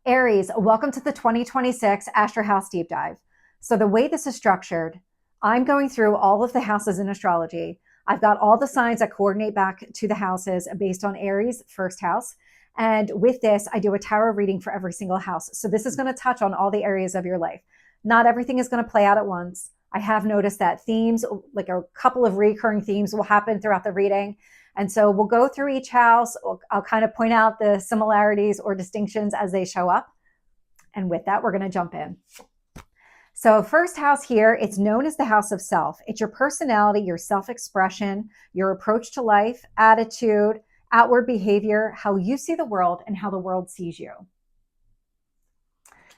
Aries, welcome to the 2026 AstroHouse Deep Dive. So the way this is structured, I'm going through all of the houses in astrology. I've got all the signs that coordinate back to the houses based on Aries, first house. And with this, I do a tarot reading for every single house. So this is going to touch on all the areas of your life. Not everything is going to play out at once. I have noticed that themes, like a couple of recurring themes, will happen throughout the reading. And so we'll go through each house. I'll kind of point out the similarities or distinctions as they show up. And with that, we're going to jump in. So first house here, it's known as the house of self. It's your personality, your self-expression, your approach to life, attitude, outward behavior, how you see the world, and how the world sees you.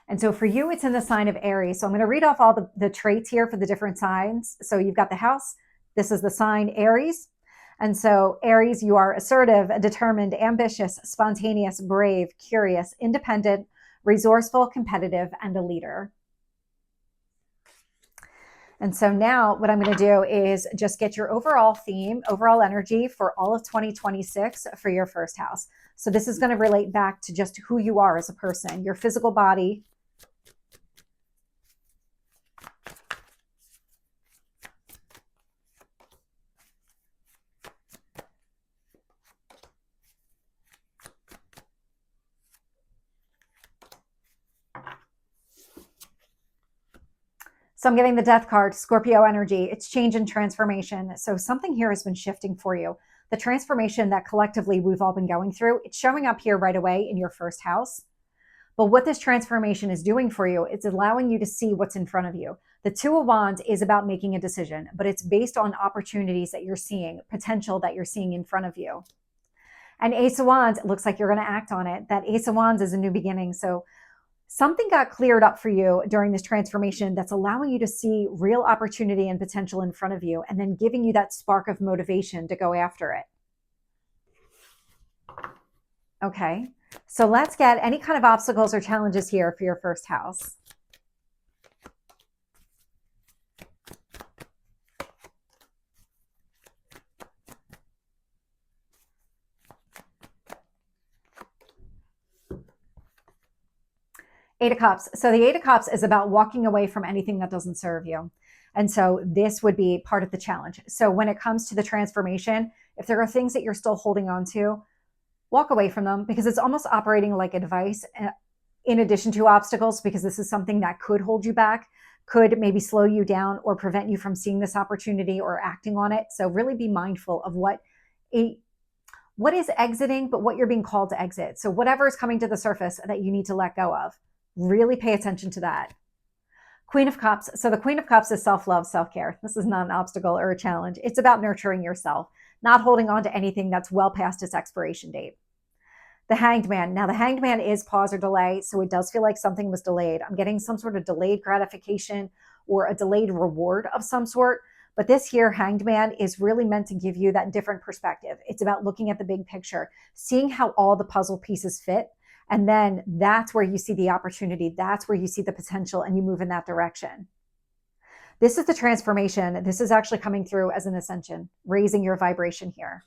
And so for you, it's in the sign of Aries. So I'm going to read off all the traits here for the different signs. So you've got the house. This is the sign Aries. And so Aries, you are assertive, determined, ambitious, spontaneous, brave, curious, independent, resourceful, competitive, and a leader. And so now what I'm going to do is just get your overall theme, overall energy for all of 2026 for your first house. So this is going to relate back to just who you are as a person, your physical body. So I'm getting the death card, Scorpio energy. It's change and transformation. So something here has been shifting for you. The transformation that collectively we've all been going through, it's showing up here right away in your first house. But what this transformation is doing for you, it's allowing you to see what's in front of you. The Two of Wands is about making a decision, but it's based on opportunities that you're seeing, potential that you're seeing in front of you. And Ace of Wands, it looks like you're going to act on it. That Ace of Wands is a new beginning. So something got cleared up for you during this transformation that's allowing you to see real opportunity and potential in front of you, and then giving you that spark of motivation to go after it. Okay, so let's get any kind of obstacles or challenges here for your first house. Eight of Cups. So the Eight of Cups is about walking away from anything that doesn't serve you. And so this would be part of the challenge. So when it comes to the transformation, if there are things that you're still holding on to, walk away from them, because it's almost operating like advice in addition to obstacles, because this is something that could hold you back, could maybe slow you down or prevent you from seeing this opportunity or acting on it. So really be mindful of what is exiting, but what you're being called to exit. So whatever is coming to the surface that you need to let go of, really pay attention to that. Queen of Cups. So the Queen of Cups is self-love, self-care. This is not an obstacle or a challenge. It's about nurturing yourself, not holding on to anything that's well past its expiration date. The Hanged Man. Now the Hanged Man is pause or delay, so it does feel like something was delayed. I'm getting some sort of delayed gratification or a delayed reward of some sort. But this here, Hanged Man, is really meant to give you that different perspective. It's about looking at the big picture, seeing how all the puzzle pieces fit. And then that's where you see the opportunity. That's where you see the potential, and you move in that direction. This is the transformation. This is actually coming through as an ascension, raising your vibration here.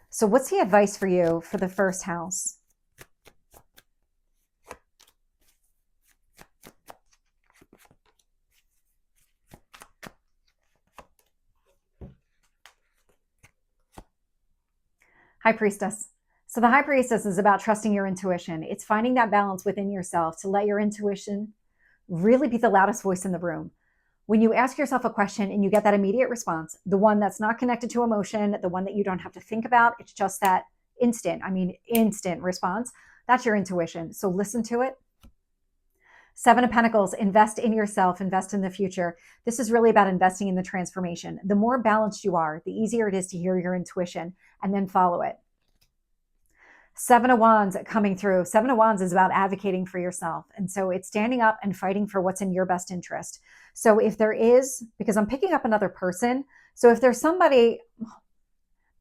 So what's the advice for you for the first house? High Priestess. So the High Priestess is about trusting your intuition. It's finding that balance within yourself to let your intuition really be the loudest voice in the room. When you ask yourself a question and you get that immediate response, the one that's not connected to emotion, the one that you don't have to think about, it's just that instant response. That's your intuition. So listen to it. Seven of Pentacles, invest in yourself, invest in the future. This is really about investing in the transformation. The more balanced you are, the easier it is to hear your intuition and then follow it. Seven of Wands coming through. Seven of Wands is about advocating for yourself. And so it's standing up and fighting for what's in your best interest. So if there is, because I'm picking up another person, so if there's somebody,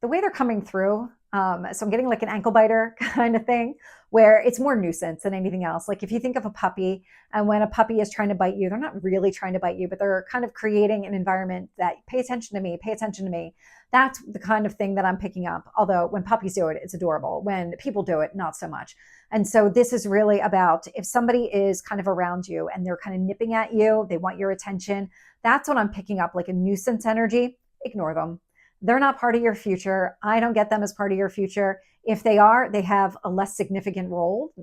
the way they're coming through, So I'm getting like an ankle biter kind of thing where it's more nuisance than anything else. Like if you think of a puppy, and when a puppy is trying to bite you, they're not really trying to bite you, but they're kind of creating an environment that pay attention to me, pay attention to me. That's the kind of thing that I'm picking up. Although when puppies do it, it's adorable. When people do it, not so much. And so this is really about if somebody is kind of around you and they're kind of nipping at you, they want your attention. That's what I'm picking up, like a nuisance energy. Ignore them. They're not part of your future. I don't get them as part of your future. If they are, they have a less significant role.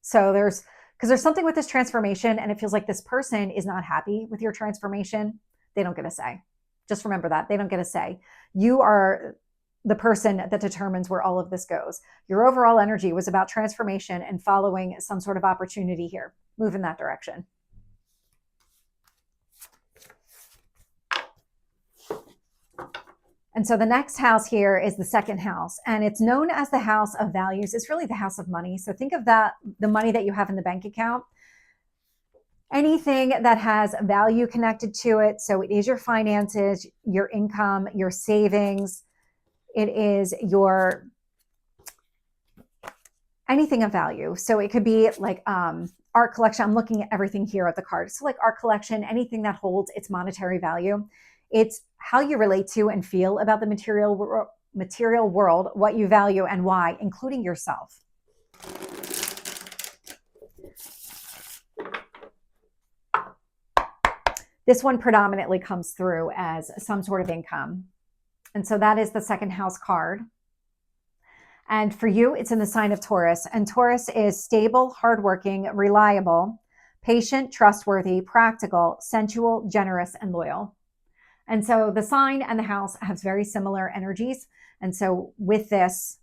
So because there's something with this transformation, and it feels like this person is not happy with your transformation. They don't get a say. Just remember that. They don't get a say. You are the person that determines where all of this goes. Your overall energy was about transformation and following some sort of opportunity here. Move in that direction. And so the next house here is the second house, and it's known as the house of values. It's really the house of money. So think of that, the money that you have in the bank account, anything that has value connected to it. So it is your finances, your income, your savings. It is your anything of value. So it could be like art collection. I'm looking at everything here at the card. So like art collection, anything that holds its monetary value. It's how you relate to and feel about the material world, what you value and why, including yourself. This one predominantly comes through as some sort of income. And so that is the second house card. And for you, it's in the sign of Taurus. And Taurus is stable, hardworking, reliable, patient, trustworthy, practical, sensual, generous, and loyal. And so the sign and the house have very similar energies. And so with this,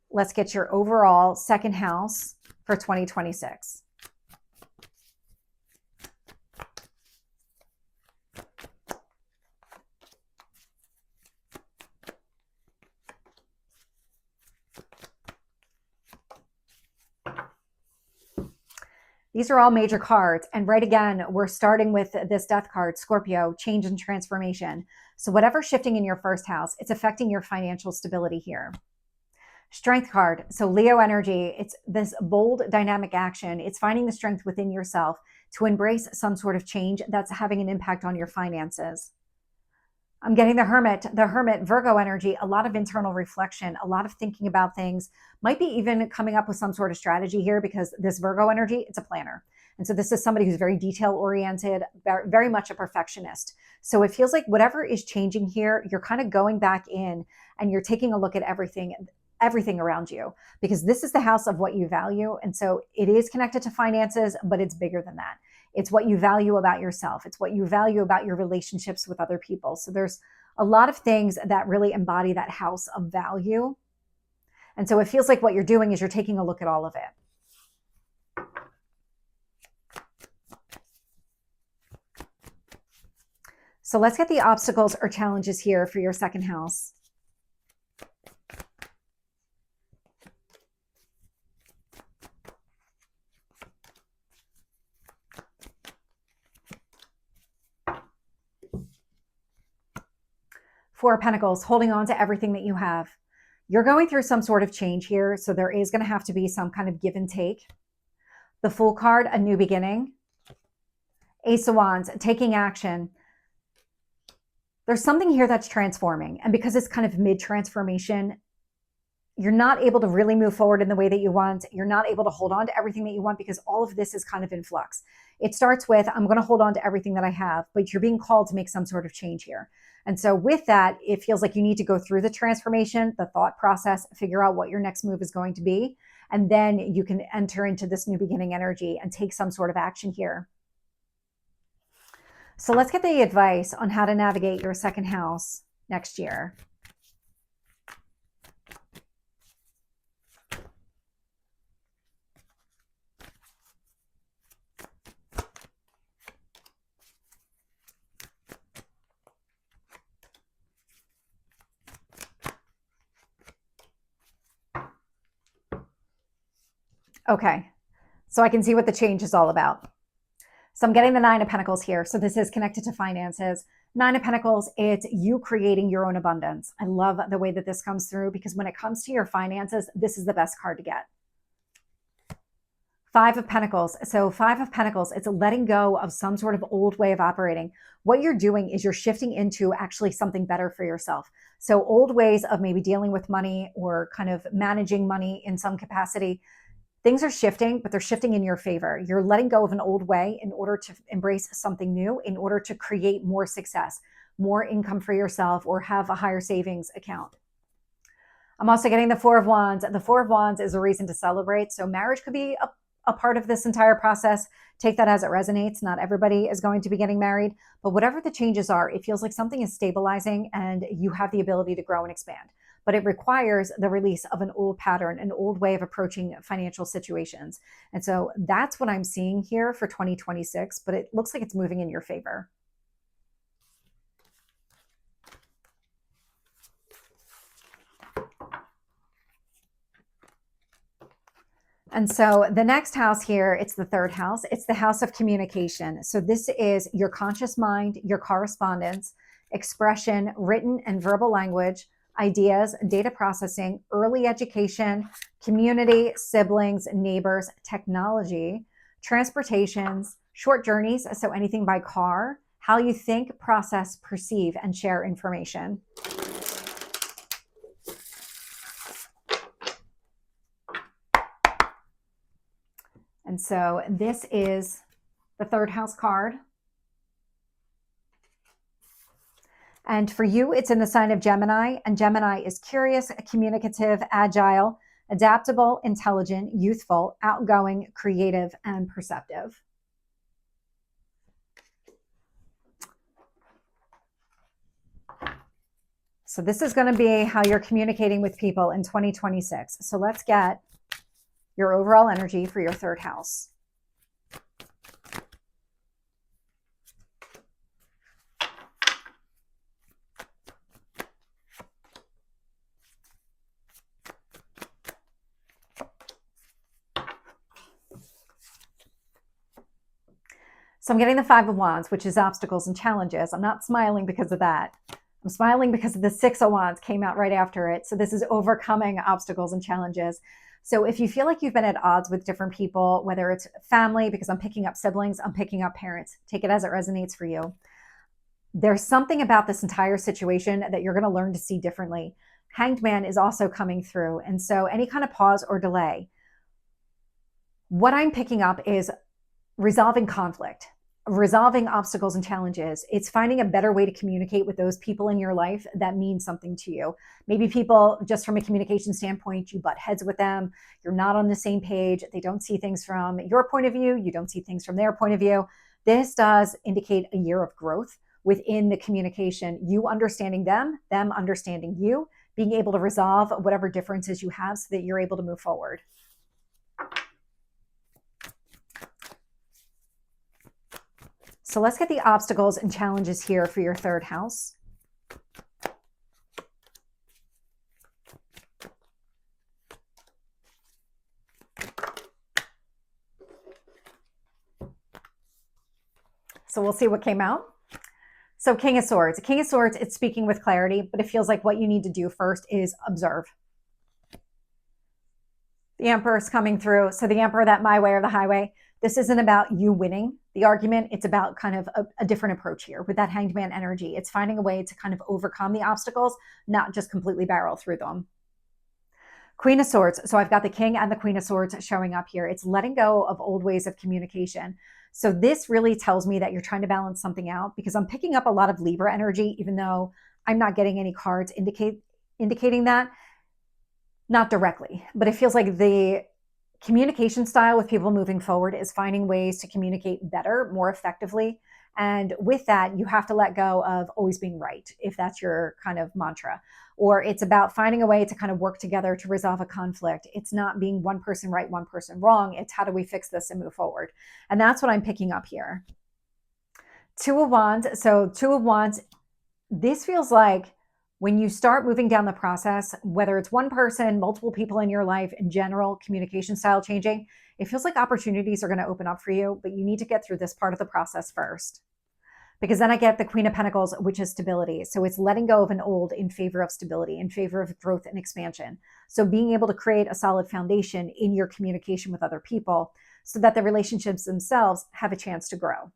let's get your overall second house for 2026. These are all major cards. And right again, we're starting with this death card, Scorpio, change and transformation. So whatever's shifting in your first house, it's affecting your financial stability here. Strength card. So Leo energy, it's this bold dynamic action. It's finding the strength within yourself to embrace some sort of change that's having an impact on your finances. I'm getting the Hermit, Virgo energy, a lot of internal reflection, a lot of thinking about things, might be even coming up with some sort of strategy here because this Virgo energy, it's a planner. And so this is somebody who's very detail oriented, very much a perfectionist. So it feels like whatever is changing here, you're kind of going back in and you're taking a look at everything around you, because this is the house of what you value. And so it is connected to finances, but it's bigger than that. It's what you value about yourself. It's what you value about your relationships with other people. So there's a lot of things that really embody that house of value. And so it feels like what you're doing is you're taking a look at all of it. So let's get the obstacles or challenges here for your second house. Four of Pentacles, holding on to everything that you have. You're going through some sort of change here, so there is going to have to be some kind of give and take. The Fool card, a new beginning. Ace of Wands, taking action. There's something here that's transforming, and because it's kind of mid-transformation, you're not able to really move forward in the way that you want. You're not able to hold on to everything that you want because all of this is kind of in flux. It starts with, I'm going to hold on to everything that I have, but you're being called to make some sort of change here. And so with that, it feels like you need to go through the transformation, the thought process, figure out what your next move is going to be. And then you can enter into this new beginning energy and take some sort of action here. So let's get the advice on how to navigate your second house next year. Okay, so I can see what the change is all about. So I'm getting the Nine of Pentacles here. So this is connected to finances. Nine of Pentacles, it's you creating your own abundance. I love the way that this comes through because when it comes to your finances, this is the best card to get. Five of Pentacles. So Five of Pentacles, it's letting go of some sort of old way of operating. What you're doing is you're shifting into actually something better for yourself. So old ways of maybe dealing with money or kind of managing money in some capacity, things are shifting, but they're shifting in your favor. You're letting go of an old way in order to embrace something new, in order to create more success, more income for yourself, or have a higher savings account. I'm also getting the Four of Wands. The Four of Wands is a reason to celebrate. So marriage could be a part of this entire process. Take that as it resonates. Not everybody is going to be getting married, but whatever the changes are, it feels like something is stabilizing and you have the ability to grow and expand. But it requires the release of an old pattern, an old way of approaching financial situations. And so that's what I'm seeing here for 2026, but it looks like it's moving in your favor. And so the next house here, it's the third house. It's the house of communication. So this is your conscious mind, your correspondence, expression, written and verbal language, ideas, data processing, early education, community, siblings, neighbors, technology, transportations, short journeys. So anything by car, how you think, process, perceive, and share information. And so this is the third house card. And for you, it's in the sign of Gemini. And Gemini is curious, communicative, agile, adaptable, intelligent, youthful, outgoing, creative, and perceptive. So this is going to be how you're communicating with people in 2026. So let's get your overall energy for your third house. So I'm getting the Five of Wands, which is obstacles and challenges. I'm not smiling because of that. I'm smiling because the Six of Wands came out right after it. So this is overcoming obstacles and challenges. So if you feel like you've been at odds with different people, whether it's family, because I'm picking up siblings, I'm picking up parents, take it as it resonates for you. There's something about this entire situation that you're going to learn to see differently. Hanged Man is also coming through. And so any kind of pause or delay, what I'm picking up is resolving conflict, resolving obstacles and challenges. It's finding a better way to communicate with those people in your life that mean something to you. Maybe people, just from a communication standpoint, you butt heads with them. You're not on the same page. They don't see things from your point of view. You don't see things from their point of view. This does indicate a year of growth within the communication, you understanding them understanding you, being able to resolve whatever differences you have so that you're able to move forward. So let's get the obstacles and challenges here for your third house. So we'll see what came out. So King of Swords. King of Swords, it's speaking with clarity, but it feels like what you need to do first is observe. The Emperor is coming through. So the Emperor, that my way or the highway. This isn't about you winning the argument. It's about kind of a different approach here with that Hanged Man energy. It's finding a way to kind of overcome the obstacles, not just completely barrel through them. Queen of Swords. So I've got the King and the Queen of Swords showing up here. It's letting go of old ways of communication. So this really tells me that you're trying to balance something out, because I'm picking up a lot of Libra energy, even though I'm not getting any cards indicating that. Not directly, but it feels like the communication style with people moving forward is finding ways to communicate better, more effectively. And with that, you have to let go of always being right, if that's your kind of mantra. Or it's about finding a way to kind of work together to resolve a conflict. It's not being one person right, one person wrong. It's how do we fix this and move forward? And that's what I'm picking up here. Two of Wands. So Two of Wands, this feels like when you start moving down the process, whether it's one person, multiple people in your life, in general, communication style changing, it feels like opportunities are going to open up for you, but you need to get through this part of the process first. because then I get the Queen of Pentacles, which is stability. So it's letting go of an old in favor of stability, in favor of growth and expansion. So being able to create a solid foundation in your communication with other people so that the relationships themselves have a chance to grow.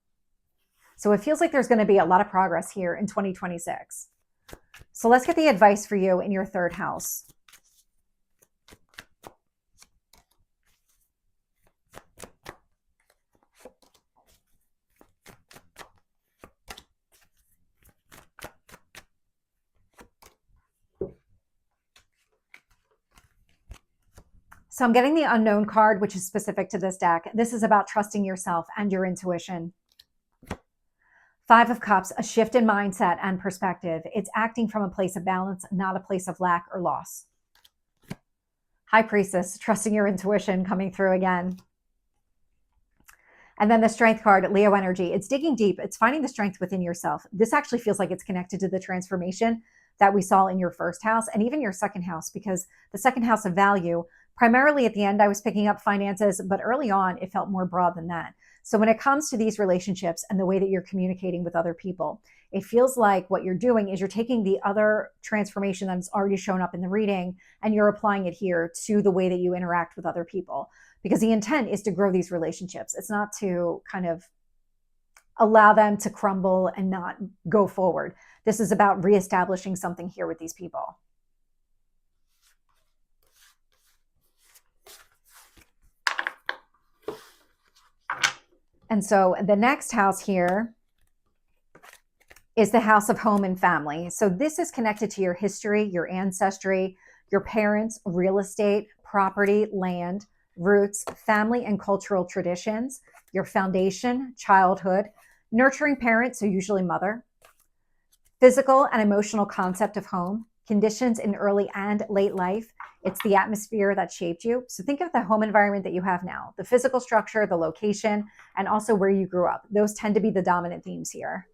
So it feels like there's going to be a lot of progress here in 2026. So let's get the advice for you in your third house. So I'm getting the unknown card, which is specific to this deck. This is about trusting yourself and your intuition. 5 of Cups, a shift in mindset and perspective. It's acting from a place of balance, not a place of lack or loss. High Priestess, trusting your intuition, coming through again. And then the Strength card, Leo energy. It's digging deep. It's finding the strength within yourself. This actually feels like it's connected to the transformation that we saw in your first house and even your second house, because the second house of value, primarily at the end, I was picking up finances, but early on, it felt more broad than that. So when it comes to these relationships and the way that you're communicating with other people, it feels like what you're doing is you're taking the other transformation that's already shown up in the reading and you're applying it here to the way that you interact with other people. Because the intent is to grow these relationships. It's not to kind of allow them to crumble and not go forward. This is about reestablishing something here with these people. And so the next house here is the house of home and family. So this is connected to your history, your ancestry, your parents, real estate, property, land, roots, family and cultural traditions, your foundation, childhood, nurturing parents, so usually mother, physical and emotional concept of home, conditions in early and late life. It's the atmosphere that shaped you. So think of the home environment that you have now, the physical structure, the location, and also where you grew up. Those tend to be the dominant themes here.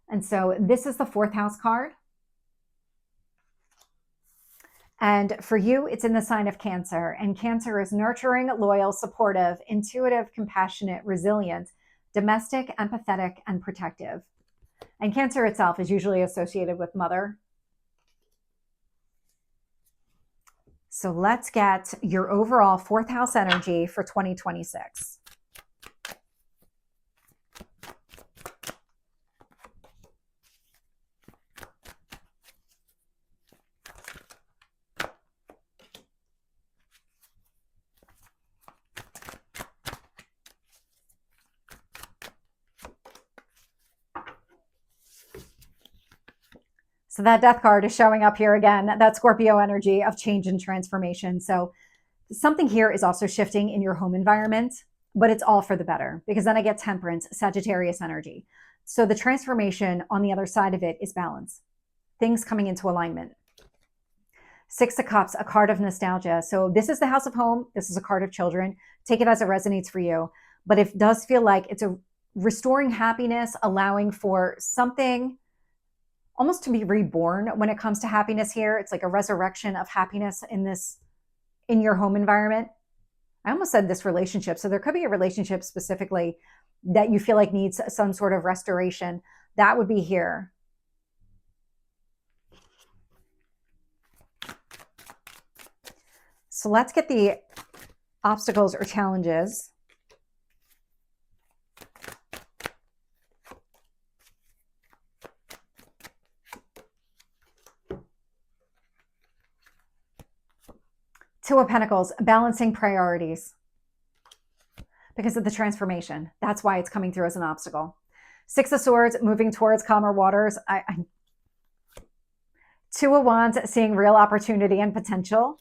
And so this is the 4th house card. And for you, it's in the sign of Cancer. And Cancer is nurturing, loyal, supportive, intuitive, compassionate, resilient, domestic, empathetic, and protective. And Cancer itself is usually associated with mother. So let's get your overall 4th house energy for 2026. So that Death card is showing up here again, that Scorpio energy of change and transformation. So something here is also shifting in your home environment, but it's all for the better, because then I get Temperance, Sagittarius energy. So the transformation on the other side of it is balance, things coming into alignment. 6 of Cups, a card of nostalgia. So this is the house of home. This is a card of children. Take it as it resonates for you. But it does feel like it's a restoring happiness, allowing for something almost to be reborn when it comes to happiness here. It's like a resurrection of happiness in your home environment. I almost said this relationship. So there could be a relationship specifically that you feel like needs some sort of restoration. That would be here. So let's get the obstacles or challenges. Two of Pentacles, balancing priorities because of the transformation. That's why it's coming through as an obstacle. 6 of Swords, moving towards calmer waters. 2 of Wands, seeing real opportunity and potential.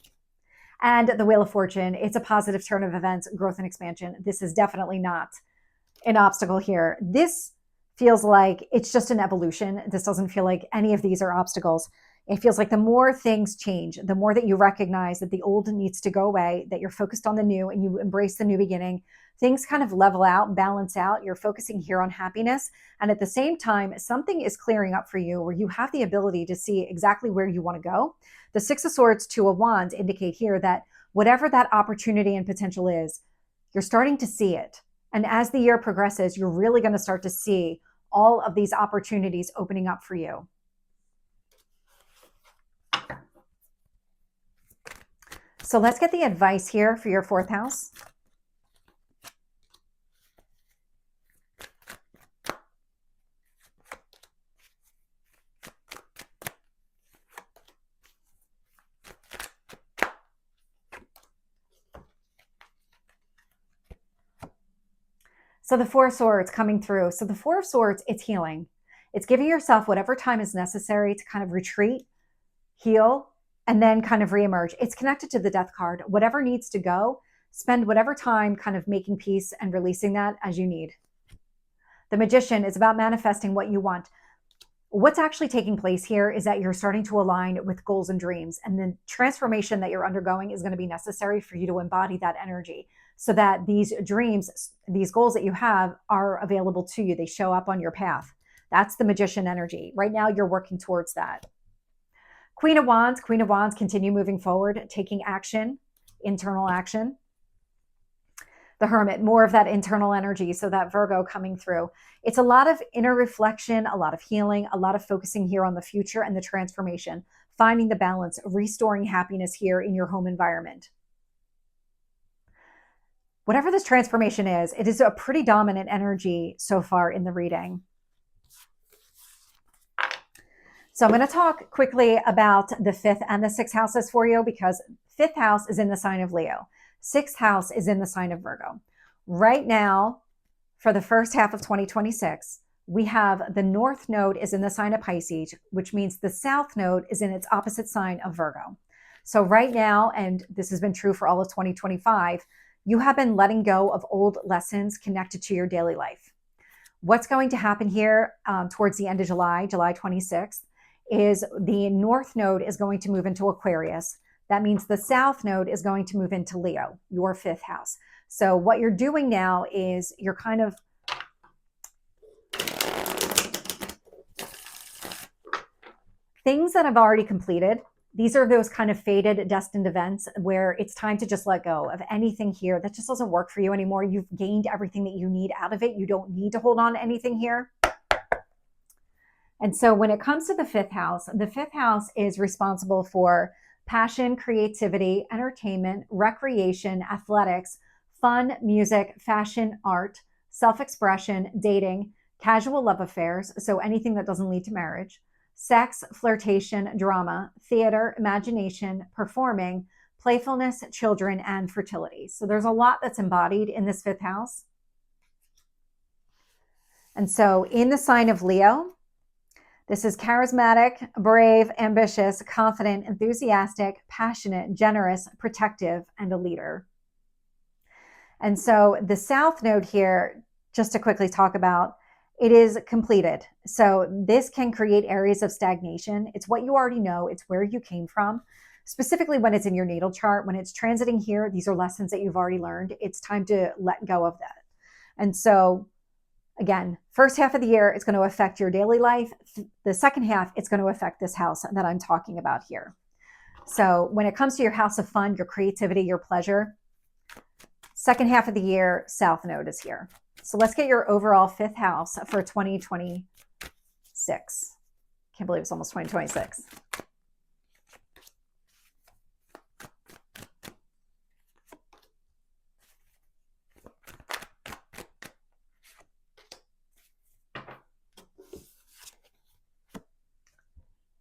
And the Wheel of Fortune, it's a positive turn of events, growth and expansion. This is definitely not an obstacle here. This feels like it's just an evolution. This doesn't feel like any of these are obstacles. It feels like the more things change, the more that you recognize that the old needs to go away, that you're focused on the new and you embrace the new beginning, things kind of level out, balance out. You're focusing here on happiness. And at the same time, something is clearing up for you where you have the ability to see exactly where you want to go. The 6 of Swords, 2 of Wands indicate here that Whatever that opportunity and potential is, you're starting to see it. And as the year progresses, you're really going to start to see all of these opportunities opening up for you. So let's get the advice here for your 4th house. So the 4 of Swords coming through. So the 4 of Swords, it's healing. It's giving yourself whatever time is necessary to kind of retreat, heal, and then kind of reemerge. It's connected to the Death card. Whatever needs to go, spend whatever time kind of making peace and releasing that as you need. The Magician is about manifesting what you want. What's actually taking place here is that you're starting to align with goals and dreams, and the transformation that you're undergoing is going to be necessary for you to embody that energy so that these dreams, these goals that you have are available to you. They show up on your path. That's the Magician energy. Right now, you're working towards that. Queen of Wands, continue moving forward, taking action, internal action. The Hermit, more of that internal energy, so that Virgo coming through. It's a lot of inner reflection, a lot of healing, a lot of focusing here on the future and the transformation, finding the balance, restoring happiness here in your home environment. Whatever this transformation is, it is a pretty dominant energy so far in the reading. So I'm going to talk quickly about the 5th and the 6th houses for you, because 5th house is in the sign of Leo. 6th house is in the sign of Virgo. Right now, for the first half of 2026, we have the North Node is in the sign of Pisces, which means the South Node is in its opposite sign of Virgo. So right now, and this has been true for all of 2025, you have been letting go of old lessons connected to your daily life. What's going to happen here towards the end of July 26th, is the North Node is going to move into Aquarius. That means the South Node is going to move into Leo, your 5th house. So what you're doing now is you're kind of things that have already completed. These are those kind of fated, destined events where it's time to just let go of anything here that just doesn't work for you anymore. You've gained everything that you need out of it. You don't need to hold on to anything here. And so when it comes to the 5th house, the 5th house is responsible for passion, creativity, entertainment, recreation, athletics, fun, music, fashion, art, self-expression, dating, casual love affairs, so anything that doesn't lead to marriage, sex, flirtation, drama, theater, imagination, performing, playfulness, children, and fertility. So there's a lot that's embodied in this 5th house. And so in the sign of Leo, this is charismatic, brave, ambitious, confident, enthusiastic, passionate, generous, protective, and a leader. And so the South Node here, just to quickly talk about, it is completed. So this can create areas of stagnation. It's what you already know. It's where you came from. Specifically when it's in your natal chart, when it's transiting here, these are lessons that you've already learned. It's time to let go of that. And so again, first half of the year, it's going to affect your daily life. The second half, it's going to affect this house that I'm talking about here. So when it comes to your house of fun, your creativity, your pleasure, second half of the year, South Node is here. So let's get your overall 5th house for 2026. Can't believe it's almost 2026.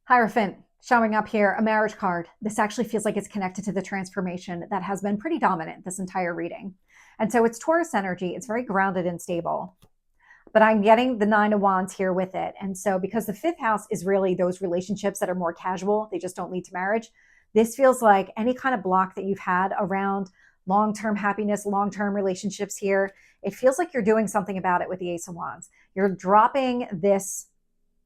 Hierophant showing up here, a marriage card. This actually feels like it's connected to the transformation that has been pretty dominant this entire reading. And so it's Taurus energy. It's very grounded and stable. But I'm getting the 9 of Wands here with it. And so because the 5th house is really those relationships that are more casual, they just don't lead to marriage. This feels like any kind of block that you've had around long-term happiness, long-term relationships here. It feels like you're doing something about it with the Ace of Wands. You're dropping this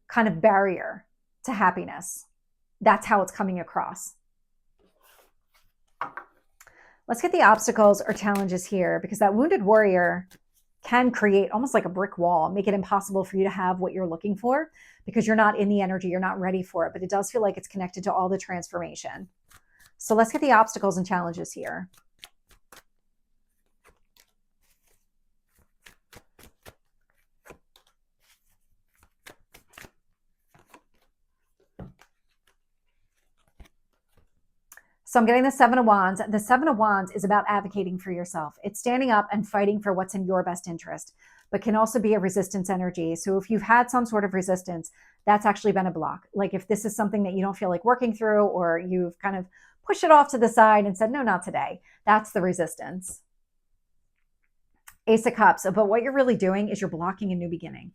kind of barrier to happiness. That's how it's coming across. Let's get the obstacles or challenges here, because that wounded warrior can create almost like a brick wall, make it impossible for you to have what you're looking for because you're not in the energy, you're not ready for it, but it does feel like it's connected to all the transformation. So let's get the obstacles and challenges here. So I'm getting the Seven of Wands. The Seven of Wands is about advocating for yourself. It's standing up and fighting for what's in your best interest, but can also be a resistance energy. So if you've had some sort of resistance, that's actually been a block. Like if this is something that you don't feel like working through, or you've kind of pushed it off to the side and said, no, not today. That's the resistance. Ace of Cups. But what you're really doing is you're blocking a new beginning.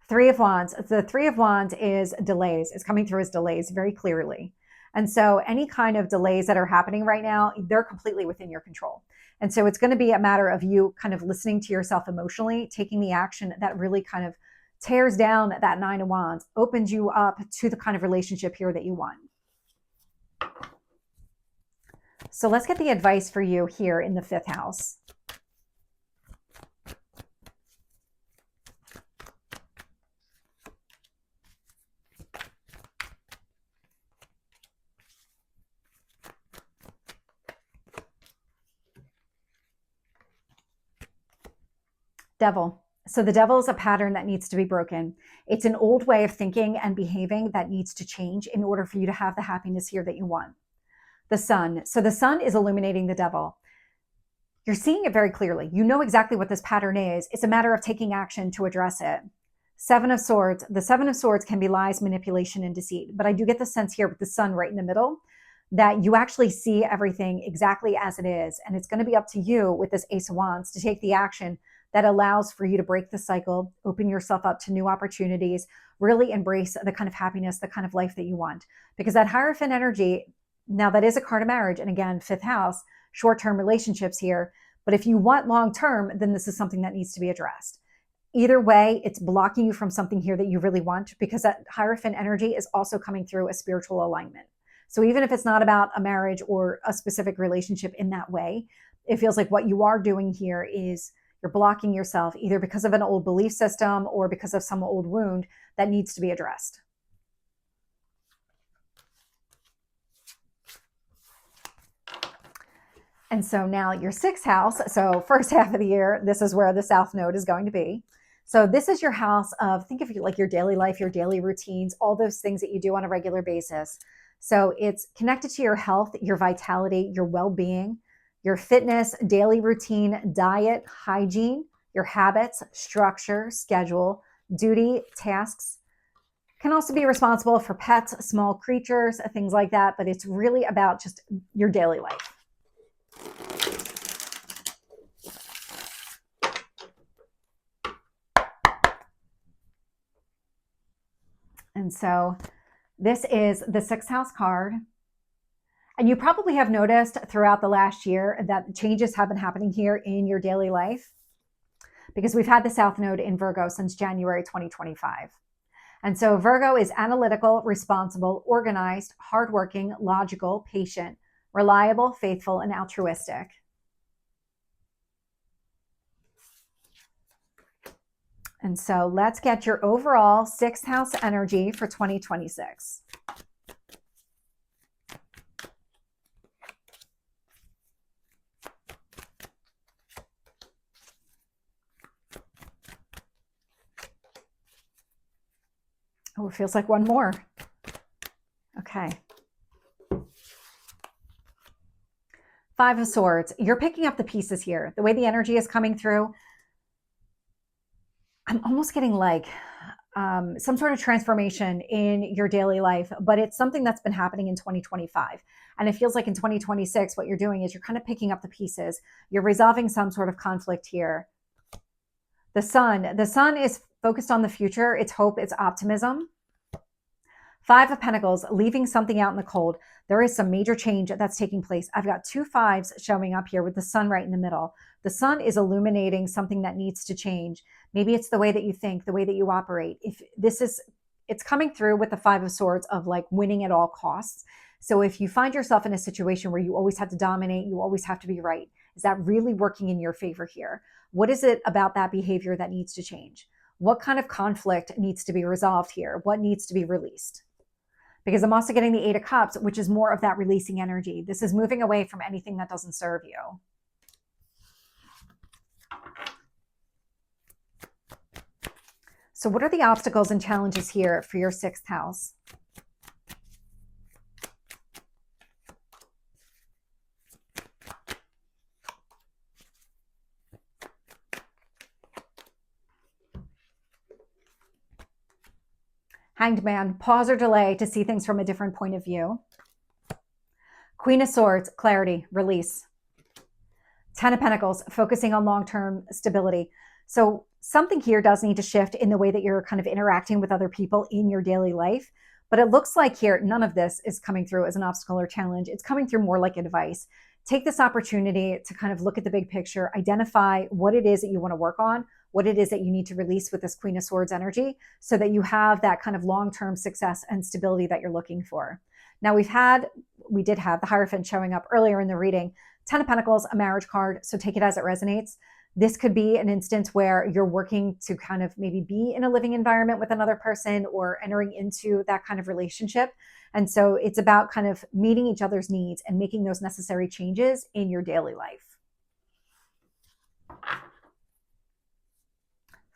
Three of Wands. The Three of Wands is delays. It's coming through as delays very clearly. And so any kind of delays that are happening right now, they're completely within your control. And so it's going to be a matter of you kind of listening to yourself emotionally, taking the action that really kind of tears down that Nine of Wands, opens you up to the kind of relationship here that you want. So let's get the advice for you here in the 5th house. Devil. So the devil is a pattern that needs to be broken. It's an old way of thinking and behaving that needs to change in order for you to have the happiness here that you want. The sun. So the sun is illuminating the devil. You're seeing it very clearly. You know exactly what this pattern is. It's a matter of taking action to address it. Seven of Swords. The Seven of Swords can be lies, manipulation, and deceit. But I do get the sense here with the sun right in the middle that you actually see everything exactly as it is. And it's going to be up to you with this Ace of Wands to take the action that allows for you to break the cycle, open yourself up to new opportunities, really embrace the kind of happiness, the kind of life that you want. Because that Hierophant energy, now that is a card of marriage. And again, 5th house, short-term relationships here. But if you want long-term, then this is something that needs to be addressed. Either way, it's blocking you from something here that you really want, because that Hierophant energy is also coming through a spiritual alignment. So even if it's not about a marriage or a specific relationship in that way, it feels like what you are doing here is you're blocking yourself either because of an old belief system or because of some old wound that needs to be addressed. And so now your 6th house. So first half of the year, this is where the South Node is going to be. So this is your house of, think of it like your daily life, your daily routines, all those things that you do on a regular basis. So it's connected to your health, your vitality, your well-being, your fitness, daily routine, diet, hygiene, your habits, structure, schedule, duty, tasks. Can also be responsible for pets, small creatures, things like that, but it's really about just your daily life. And so this is the 6th house card. And you probably have noticed throughout the last year that changes have been happening here in your daily life, because we've had the South Node in Virgo since January 2025. And so Virgo is analytical, responsible, organized, hardworking, logical, patient, reliable, faithful, and altruistic. And so let's get your overall 6th house energy for 2026. Oh, it feels like one more. Okay. 5 of Swords. You're picking up the pieces here. The way the energy is coming through, I'm almost getting like some sort of transformation in your daily life, but it's something that's been happening in 2025. And it feels like in 2026, what you're doing is you're kind of picking up the pieces. You're resolving some sort of conflict here. The sun is focused on the future. It's hope, it's optimism. 5 of Pentacles, leaving something out in the cold. There is some major change that's taking place. I've got 2 5s showing up here with the sun right in the middle. The sun is illuminating something that needs to change. Maybe it's the way that you think, the way that you operate. It's coming through with the 5 of Swords of like winning at all costs. So if you find yourself in a situation where you always have to dominate, you always have to be right, is that really working in your favor here? What is it about that behavior that needs to change? What kind of conflict needs to be resolved here? What needs to be released? because I'm also getting the Eight of Cups, which is more of that releasing energy. This is moving away from anything that doesn't serve you. So what are the obstacles and challenges here for your 6th house? Hanged Man, pause or delay to see things from a different point of view. Queen of Swords, clarity, release. 10 of Pentacles, focusing on long-term stability. So something here does need to shift in the way that you're kind of interacting with other people in your daily life. But it looks like here, none of this is coming through as an obstacle or challenge. It's coming through more like advice. Take this opportunity to kind of look at the big picture, identify what it is that you want to work on, what it is that you need to release with this Queen of Swords energy so that you have that kind of long-term success and stability that you're looking for. Now we did have the Hierophant showing up earlier in the reading. 10 of Pentacles, a marriage card, so take it as it resonates. This could be an instance where you're working to kind of maybe be in a living environment with another person or entering into that kind of relationship. And so it's about kind of meeting each other's needs and making those necessary changes in your daily life.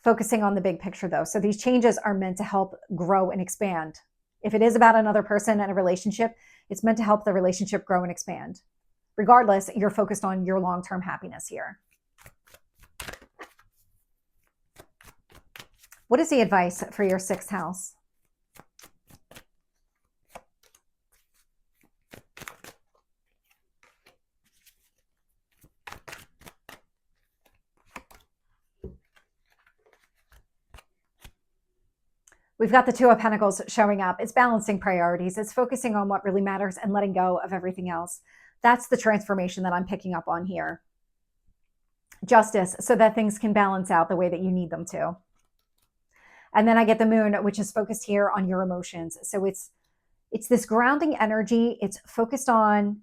Focusing on the big picture though. So these changes are meant to help grow and expand. If it is about another person and a relationship, it's meant to help the relationship grow and expand. Regardless, you're focused on your long-term happiness here. What is the advice for your 6th house? We've got the Two of Pentacles showing up. It's balancing priorities. It's focusing on what really matters and letting go of everything else. That's the transformation that I'm picking up on here. Justice, so that things can balance out the way that you need them to. And then I get the Moon, which is focused here on your emotions. So it's this grounding energy. It's focused on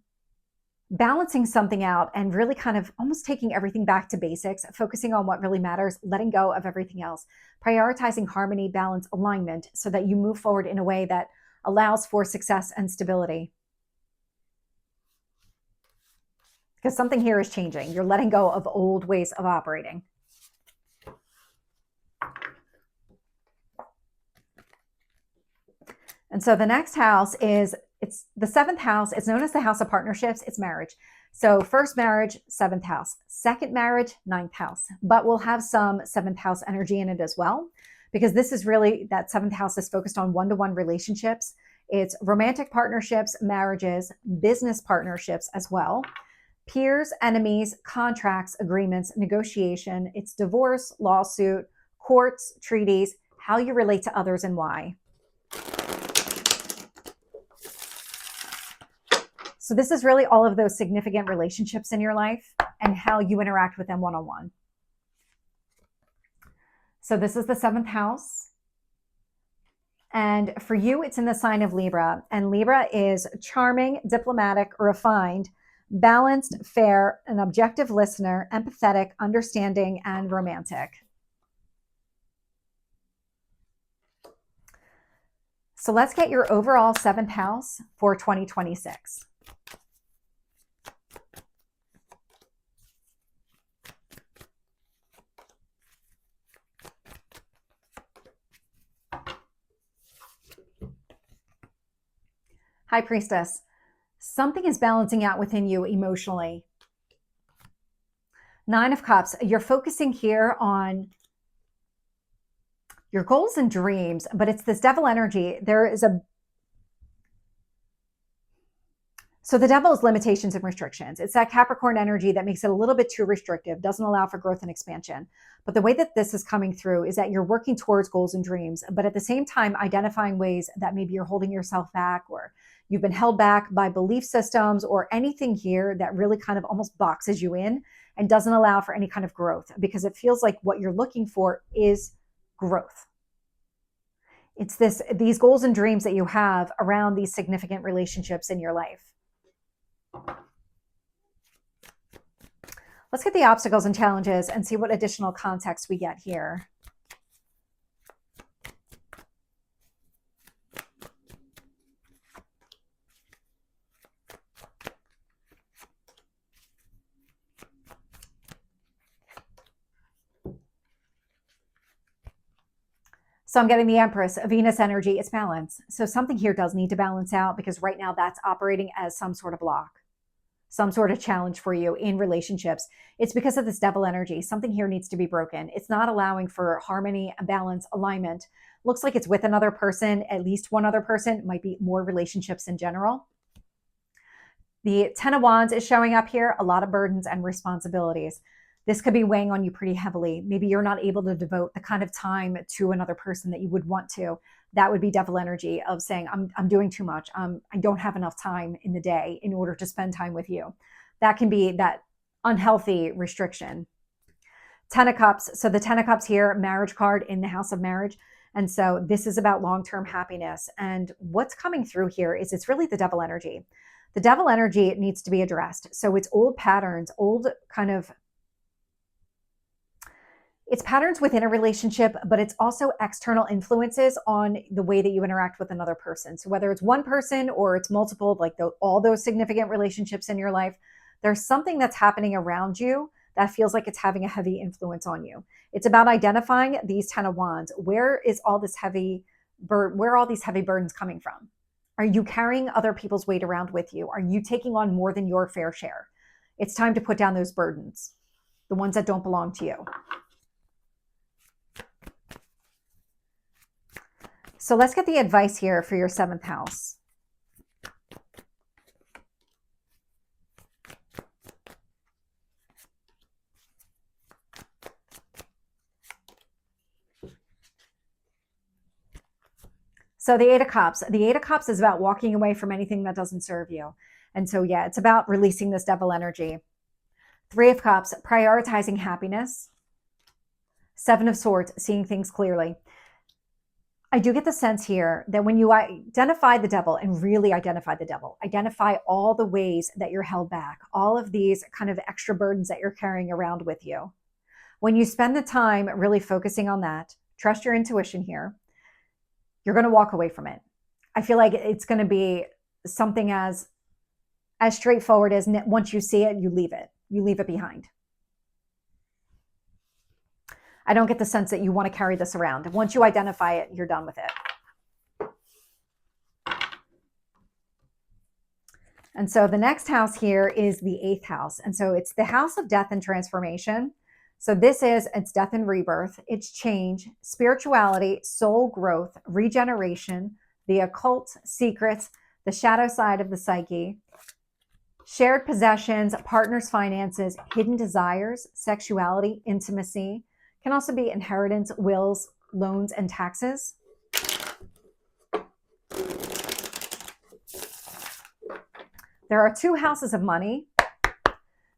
balancing something out and really kind of almost taking everything back to basics, focusing on what really matters, letting go of everything else, prioritizing harmony, balance, alignment, so that you move forward in a way that allows for success and stability. Because something here is changing. You're letting go of old ways of operating. And so the next house it's the 7th house. It's known as the house of partnerships. It's marriage. So first marriage, 7th house. Second marriage, 9th house. But we'll have some 7th house energy in it as well, because this is really, that 7th house is focused on one-to-one relationships. It's romantic partnerships, marriages, business partnerships as well. Peers, enemies, contracts, agreements, negotiation. It's divorce, lawsuit, courts, treaties, how you relate to others and why. So this is really all of those significant relationships in your life and how you interact with them one-on-one. So this is the 7th house. And for you, it's in the sign of Libra. And Libra is charming, diplomatic, refined, balanced, fair, an objective listener, empathetic, understanding, and romantic. So let's get your overall 7th house for 2026. High Priestess, something is balancing out within you emotionally. 9 of Cups, you're focusing here on your goals and dreams, but it's this devil energy. So the devil is limitations and restrictions. It's that Capricorn energy that makes it a little bit too restrictive, doesn't allow for growth and expansion. But the way that this is coming through is that you're working towards goals and dreams, but at the same time, identifying ways that maybe you're holding yourself back, or you've been held back by belief systems or anything here that really kind of almost boxes you in and doesn't allow for any kind of growth, because it feels like what you're looking for is growth. It's these goals and dreams that you have around these significant relationships in your life. Let's get the obstacles and challenges and see what additional context we get here. So I'm getting the Empress, Venus energy, it's balance. So something here does need to balance out because right now that's operating as some sort of block, some sort of challenge for you in relationships. It's because of this Devil energy. Something here needs to be broken. It's not allowing for harmony, balance, alignment. Looks like it's with another person, at least one other person. It might be more relationships in general. The Ten of Wands is showing up here, a lot of burdens and responsibilities. This could be weighing on you pretty heavily. Maybe you're not able to devote the kind of time to another person that you would want to. That would be Devil energy of saying, I'm doing too much. I don't have enough time in the day in order to spend time with you. That can be that unhealthy restriction. Ten of Cups. So the Ten of Cups here, marriage card in the house of marriage. And so this is about long-term happiness. And what's coming through here is it's really the Devil energy. The Devil energy needs to be addressed. So it's old patterns, old kind of, it's patterns within a relationship, but it's also external influences on the way that you interact with another person. So whether it's one person or it's multiple, like all those significant relationships in your life, there's something that's happening around you that feels like it's having a heavy influence on you. It's about identifying these 10 of Wands. Where are all these heavy burdens coming from? Are you carrying other people's weight around with you? Are you taking on more than your fair share? It's time to put down those burdens, the ones that don't belong to you. So let's get the advice here for your 7th house. So the 8 of Cups. The 8 of Cups is about walking away from anything that doesn't serve you. And so, yeah, it's about releasing this Devil energy. 3 of Cups, prioritizing happiness. 7 of Swords, seeing things clearly. I do get the sense here that when you identify the devil and really identify the devil, identify all the ways that you're held back, all of these kind of extra burdens that you're carrying around with you. When you spend the time really focusing on that, trust your intuition here, you're going to walk away from it. I feel like it's going to be something as straightforward as once you see it, you leave it behind. I don't get the sense that you want to carry this around. Once you identify it, you're done with it. And so the next house here is the 8th house. And so it's the house of death and transformation. So it's death and rebirth. It's change, spirituality, soul growth, regeneration, the occult, secrets, the shadow side of the psyche, shared possessions, partners' finances, hidden desires, sexuality, intimacy. Can also be inheritance, wills, loans, and taxes. There are 2 houses of money.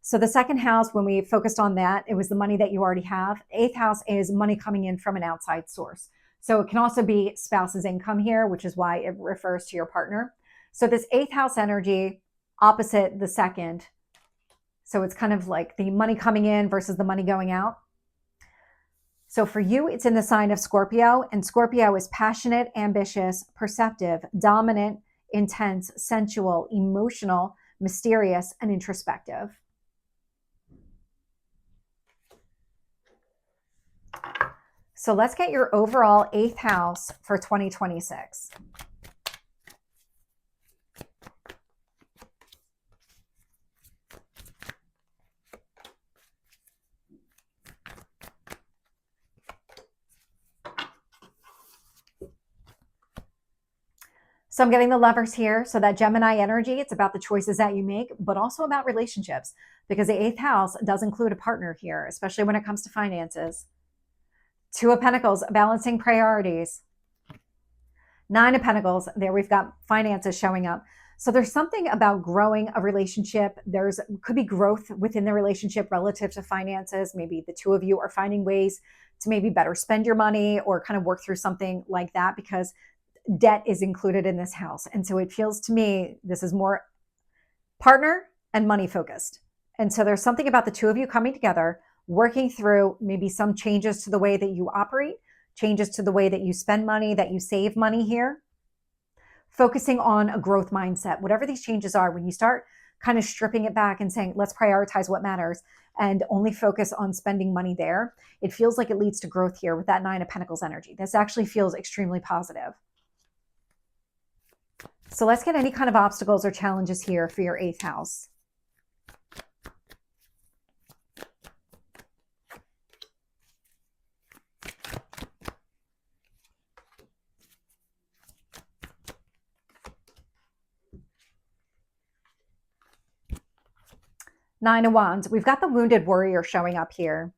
So the 2nd house, when we focused on that, it was the money that you already have. 8th house is money coming in from an outside source. So it can also be spouse's income here, which is why it refers to your partner. So this 8th house energy opposite the 2nd. So it's kind of like the money coming in versus the money going out. So for you, it's in the sign of Scorpio, and Scorpio is passionate, ambitious, perceptive, dominant, intense, sensual, emotional, mysterious, and introspective. So let's get your overall 8th house for 2026. So I'm getting the Lovers here. So that Gemini energy, it's about the choices that you make, but also about relationships, because the 8th house does include a partner here, especially when it comes to finances. 2 of Pentacles, balancing priorities. 9 of Pentacles, there we've got finances showing up. So there's something about growing a relationship. Could be growth within the relationship relative to finances. Maybe the 2 of you are finding ways to maybe better spend your money or kind of work through something like that, because debt is included in this house. And so it feels to me, this is more partner and money focused. And so there's something about the 2 of you coming together, working through maybe some changes to the way that you operate, changes to the way that you spend money, that you save money here, focusing on a growth mindset. Whatever these changes are, when you start kind of stripping it back and saying, let's prioritize what matters and only focus on spending money there, it feels like it leads to growth here with that Nine of Pentacles energy. This actually feels extremely positive. So let's get any kind of obstacles or challenges here for your 8th house. Nine of Wands. We've got the wounded warrior showing up here.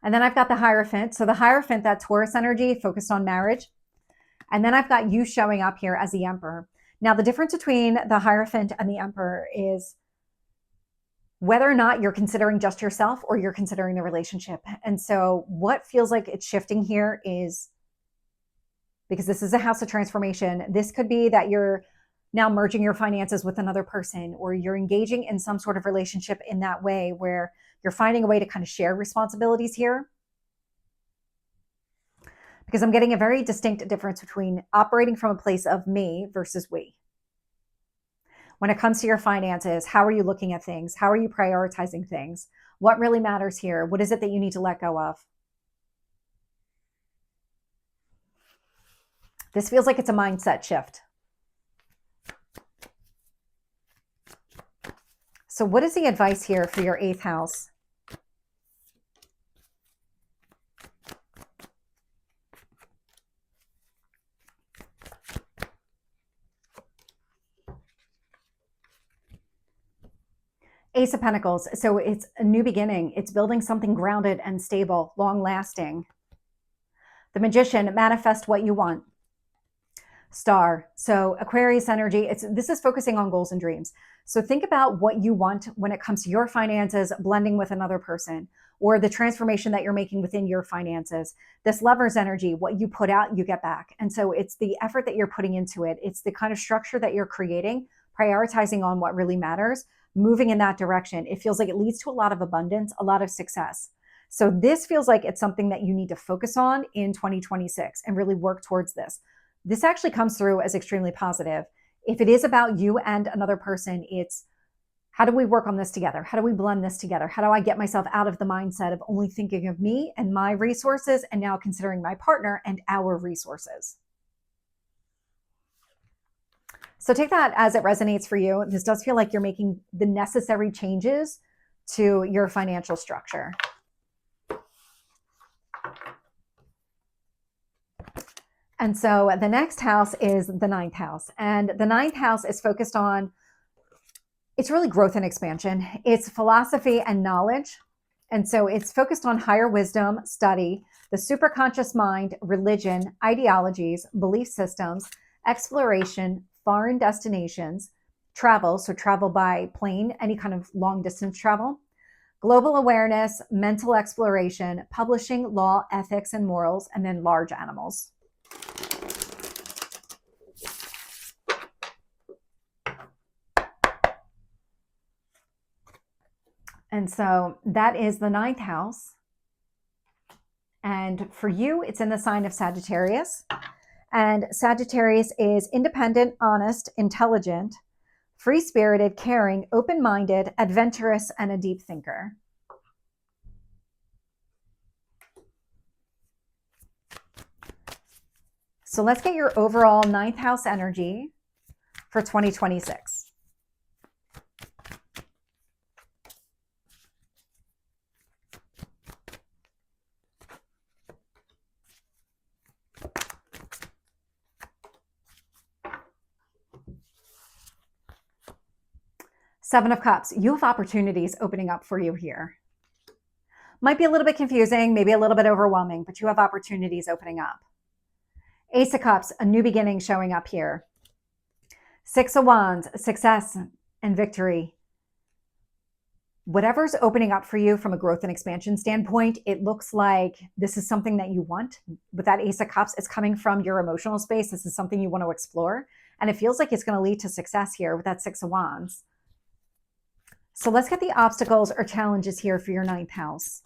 And then I've got the Hierophant. So the Hierophant, that Taurus energy, focused on marriage. And then I've got you showing up here as the Emperor. Now, the difference between the Hierophant and the Emperor is whether or not you're considering just yourself or you're considering the relationship. And so what feels like it's shifting here is, because this is a house of transformation, this could be that you're now merging your finances with another person, or you're engaging in some sort of relationship in that way where you're finding a way to kind of share responsibilities here. Because I'm getting a very distinct difference between operating from a place of me versus we. When it comes to your finances, how are you looking at things? How are you prioritizing things? What really matters here? What is it that you need to let go of? This feels like it's a mindset shift. So what is the advice here for your 8th house? Ace of Pentacles. So it's a new beginning. It's building something grounded and stable, long lasting. The Magician, manifest what you want. Star. So Aquarius energy, this is focusing on goals and dreams. So think about what you want when it comes to your finances, blending with another person, or the transformation that you're making within your finances. This Lover's energy, what you put out, you get back. And so it's the effort that you're putting into it. It's the kind of structure that you're creating, prioritizing on what really matters, moving in that direction. It feels like it leads to a lot of abundance, a lot of success. So this feels like it's something that you need to focus on in 2026 and really work towards this. This actually comes through as extremely positive. If it is about you and another person, it's how do we work on this together? How do we blend this together? How do I get myself out of the mindset of only thinking of me and my resources and now considering my partner and our resources? So take that as it resonates for you. This does feel like you're making the necessary changes to your financial structure. And so the next house is the 9th house. And the 9th house is focused on, it's really growth and expansion. It's philosophy and knowledge. And so it's focused on higher wisdom, study, the superconscious mind, religion, ideologies, belief systems, exploration, foreign destinations, travel, so travel by plane, any kind of long distance travel, global awareness, mental exploration, publishing, law, ethics, and morals, and then large animals. And so that is the 9th house. And for you, it's in the sign of Sagittarius. And Sagittarius is independent, honest, intelligent, free-spirited, caring, open-minded, adventurous, and a deep thinker. So let's get your overall 9th house energy for 2026. Seven of Cups. You have opportunities opening up for you here. Might be a little bit confusing, maybe a little bit overwhelming, but you have opportunities opening up. Ace of Cups, a new beginning showing up here. Six of Wands, success and victory. Whatever's opening up for you from a growth and expansion standpoint, it looks like this is something that you want. With that Ace of Cups, it's coming from your emotional space. This is something you want to explore. And it feels like it's going to lead to success here with that Six of Wands. So let's get the obstacles or challenges here for your 9th house.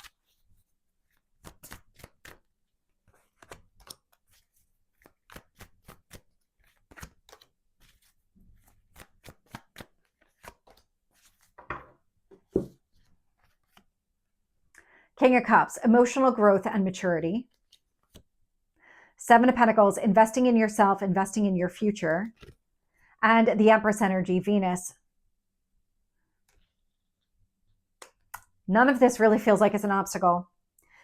King of Cups, emotional growth and maturity. Seven of Pentacles, investing in yourself, investing in your future. And the Empress energy, Venus. None of this really feels like it's an obstacle.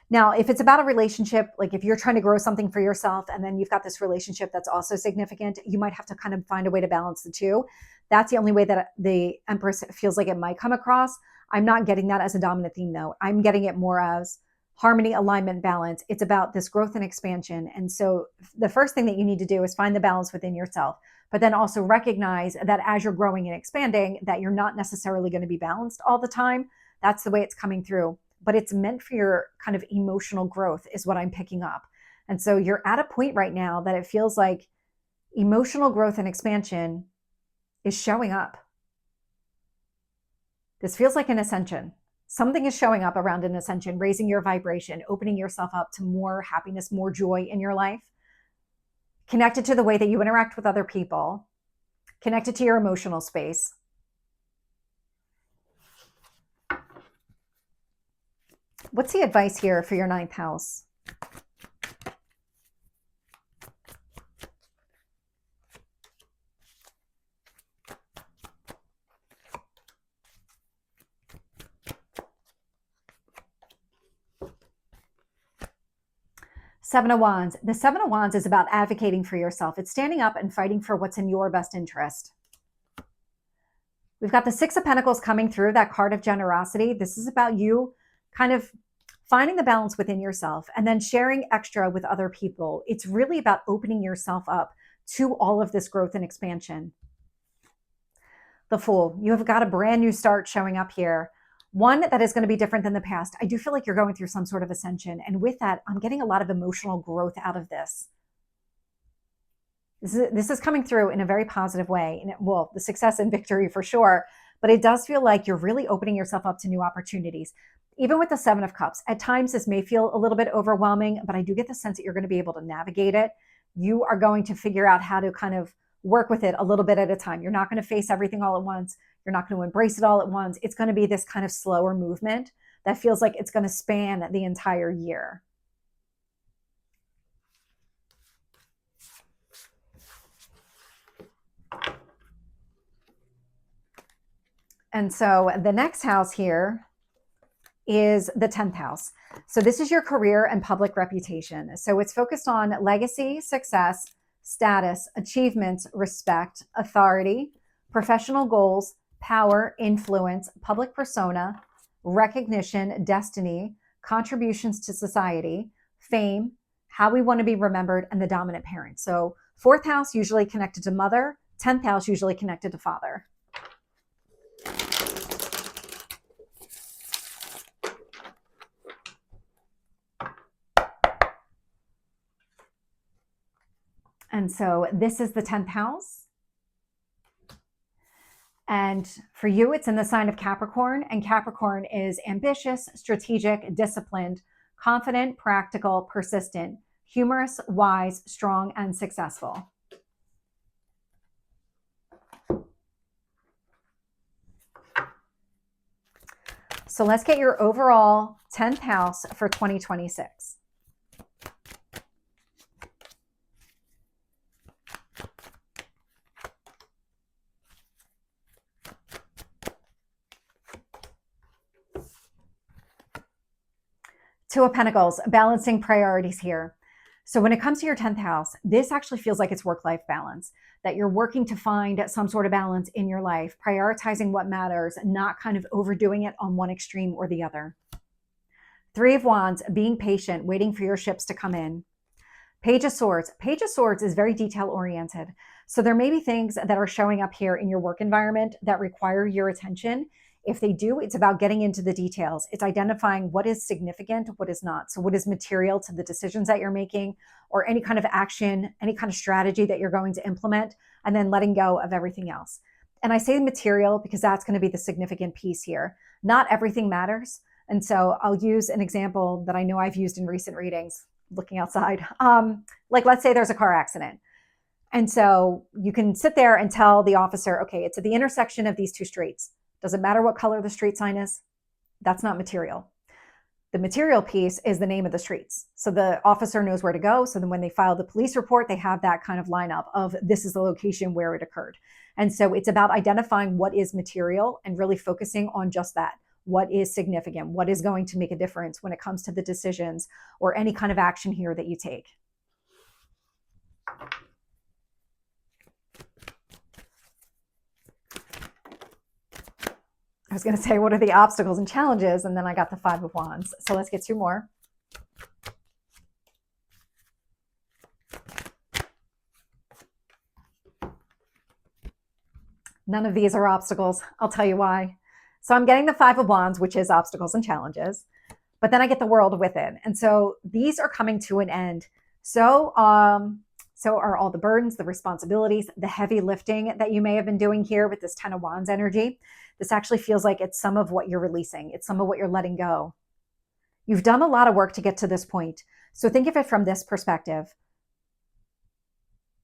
Now, if it's about a relationship, like if you're trying to grow something for yourself and then you've got this relationship that's also significant, you might have to kind of find a way to balance the two. That's the only way that the Empress feels like it might come across. I'm not getting that as a dominant theme though. I'm getting it more as harmony, alignment, balance. It's about this growth and expansion. And so the first thing that you need to do is find the balance within yourself, but then also recognize that as you're growing and expanding, that you're not necessarily going to be balanced all the time. That's the way it's coming through. But it's meant for your kind of emotional growth is what I'm picking up. And so you're at a point right now that it feels like emotional growth and expansion is showing up. This feels like an ascension. Something is showing up around an ascension, raising your vibration, opening yourself up to more happiness, more joy in your life, connected to the way that you interact with other people, connected to your emotional space. What's the advice here for your ninth house? Seven of Wands. The Seven of Wands is about advocating for yourself. It's standing up and fighting for what's in your best interest. We've got the Six of Pentacles coming through, that card of generosity. This is about you kind of finding the balance within yourself and then sharing extra with other people. It's really about opening yourself up to all of this growth and expansion. The Fool. You have got a brand new start showing up here. One that is going to be different than the past. I do feel like you're going through some sort of ascension. And with that, I'm getting a lot of emotional growth out of this. This is coming through in a very positive way. And well, the success and victory for sure. But it does feel like you're really opening yourself up to new opportunities. Even with the Seven of Cups, at times this may feel a little bit overwhelming, but I do get the sense that you're going to be able to navigate it. You are going to figure out how to kind of work with it a little bit at a time. You're not going to face everything all at once. You're not going to embrace it all at once. It's going to be this kind of slower movement that feels like it's going to span the entire year. And so the next house here is the 10th house. So this is your career and public reputation. So it's focused on legacy, success, status, achievements, respect, authority, professional goals, power, influence, public persona, recognition, destiny, contributions to society, fame, how we want to be remembered, and the dominant parent. So 4th house usually connected to mother, 10th house usually connected to father. And so this is the 10th house. And for you, it's in the sign of Capricorn. And Capricorn is ambitious, strategic, disciplined, confident, practical, persistent, humorous, wise, strong, and successful. So let's get your overall 10th house for 2026. Two of Pentacles, balancing priorities here. So when it comes to your 10th house, this actually feels like it's work-life balance, that you're working to find some sort of balance in your life, prioritizing what matters, not kind of overdoing it on one extreme or the other. Three of Wands, being patient, waiting for your ships to come in. Page of Swords. Page of Swords is very detail-oriented. So there may be things that are showing up here in your work environment that require your attention. If they do, it's about getting into the details. It's identifying what is significant, what is not. So what is material to the decisions that you're making, or any kind of action, any kind of strategy that you're going to implement, and then letting go of everything else. And I say material because that's going to be the significant piece here. Not everything matters. And so I'll use an example that I know I've used in recent readings, looking outside. Like let's say there's a car accident. And so you can sit there and tell the officer, okay, it's at the intersection of these two streets. Doesn't matter what color the street sign is. That's not material. The material piece is the name of the streets. So the officer knows where to go. So then when they file the police report, they have that kind of lineup of this is the location where it occurred. And so it's about identifying what is material and really focusing on just that. What is significant? What is going to make a difference when it comes to the decisions or any kind of action here that you take? I was going to say, what are the obstacles and challenges? And then I got the Five of Wands. So let's get 2 more. None of these are obstacles. I'll tell you why. So I'm getting the Five of Wands, which is obstacles and challenges, but then I get the World within. And so these are coming to an end. So are all the burdens, the responsibilities, the heavy lifting that you may have been doing here with this 10 of Wands energy. This actually feels like it's some of what you're releasing. It's some of what you're letting go. You've done a lot of work to get to this point. So think of it from this perspective.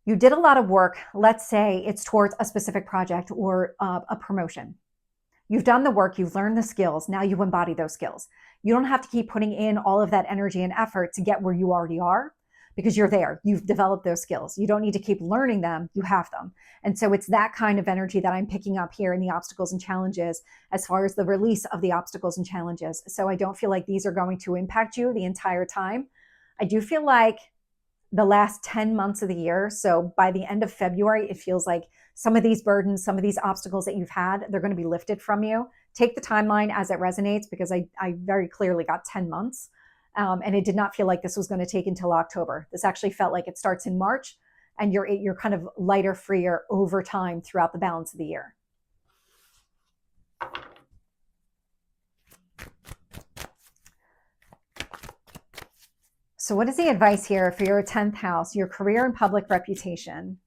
You did a lot of work. Let's say it's towards a specific project or a promotion. You've done the work. You've learned the skills. Now you embody those skills. You don't have to keep putting in all of that energy and effort to get where you already are, because you're there. You've developed those skills. You don't need to keep learning them. You have them. And so it's that kind of energy that I'm picking up here in the obstacles and challenges as far as the release of the obstacles and challenges. So I don't feel like these are going to impact you the entire time. I do feel like the last 10 months of the year, so by the end of February, it feels like some of these burdens, some of these obstacles that you've had, they're going to be lifted from you. Take the timeline as it resonates, because I very clearly got 10 months. And it did not feel like this was going to take until October. This actually felt like it starts in March, and you're kind of lighter, freer over time throughout the balance of the year. So what is the advice here for your 10th house, your career and public reputation?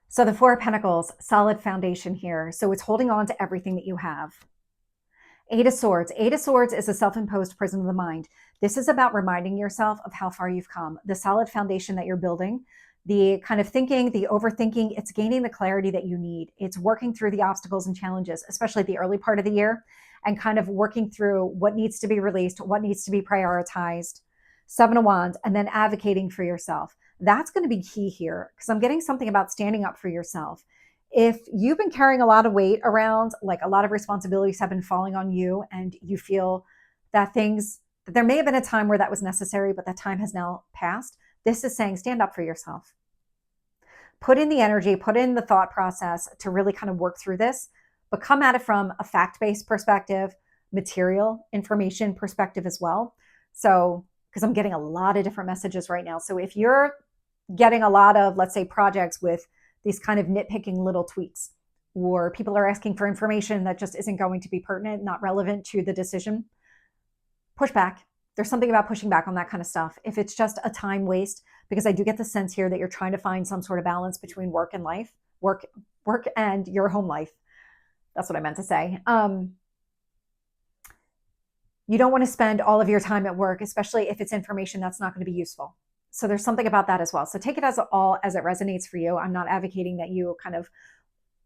So the Four of Pentacles, solid foundation here. So it's holding on to everything that you have. Eight of Swords. Eight of Swords is a self-imposed prison of the mind. This is about reminding yourself of how far you've come, the solid foundation that you're building, the kind of thinking, the overthinking. It's gaining the clarity that you need. It's working through the obstacles and challenges, especially the early part of the year, and kind of working through what needs to be released, what needs to be prioritized. Seven of Wands, and then advocating for yourself. That's going to be key here, because I'm getting something about standing up for yourself. If you've been carrying a lot of weight around, like a lot of responsibilities have been falling on you, and you feel that there may have been a time where that was necessary, but that time has now passed. This is saying stand up for yourself. Put in the energy, put in the thought process to really kind of work through this, but come at it from a fact-based perspective, material information perspective as well. So, because I'm getting a lot of different messages right now. So if you're getting a lot of, let's say, projects with these kind of nitpicking little tweaks, or people are asking for information that just isn't going to be pertinent, not relevant to the decision, push back. There's something about pushing back on that kind of stuff. If it's just a time waste, because I do get the sense here that you're trying to find some sort of balance between work and life, work and your home life. That's what I meant to say. You don't want to spend all of your time at work, especially if it's information that's not going to be useful. So there's something about that as well. So take it as it resonates for you. I'm not advocating that you kind of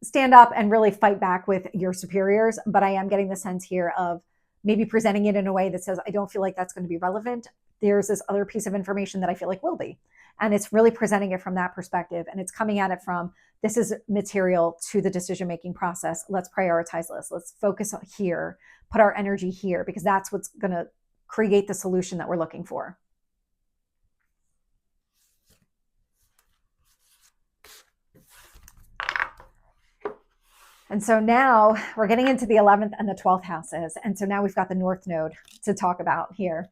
stand up and really fight back with your superiors, but I am getting the sense here of maybe presenting it in a way that says, I don't feel like that's going to be relevant. There's this other piece of information that I feel like will be. And it's really presenting it from that perspective. And it's coming at it from, this is material to the decision-making process. Let's prioritize this. Let's focus here, put our energy here, because that's what's going to create the solution that we're looking for. And so now we're getting into the 11th and the 12th houses. And so now we've got the North Node to talk about here.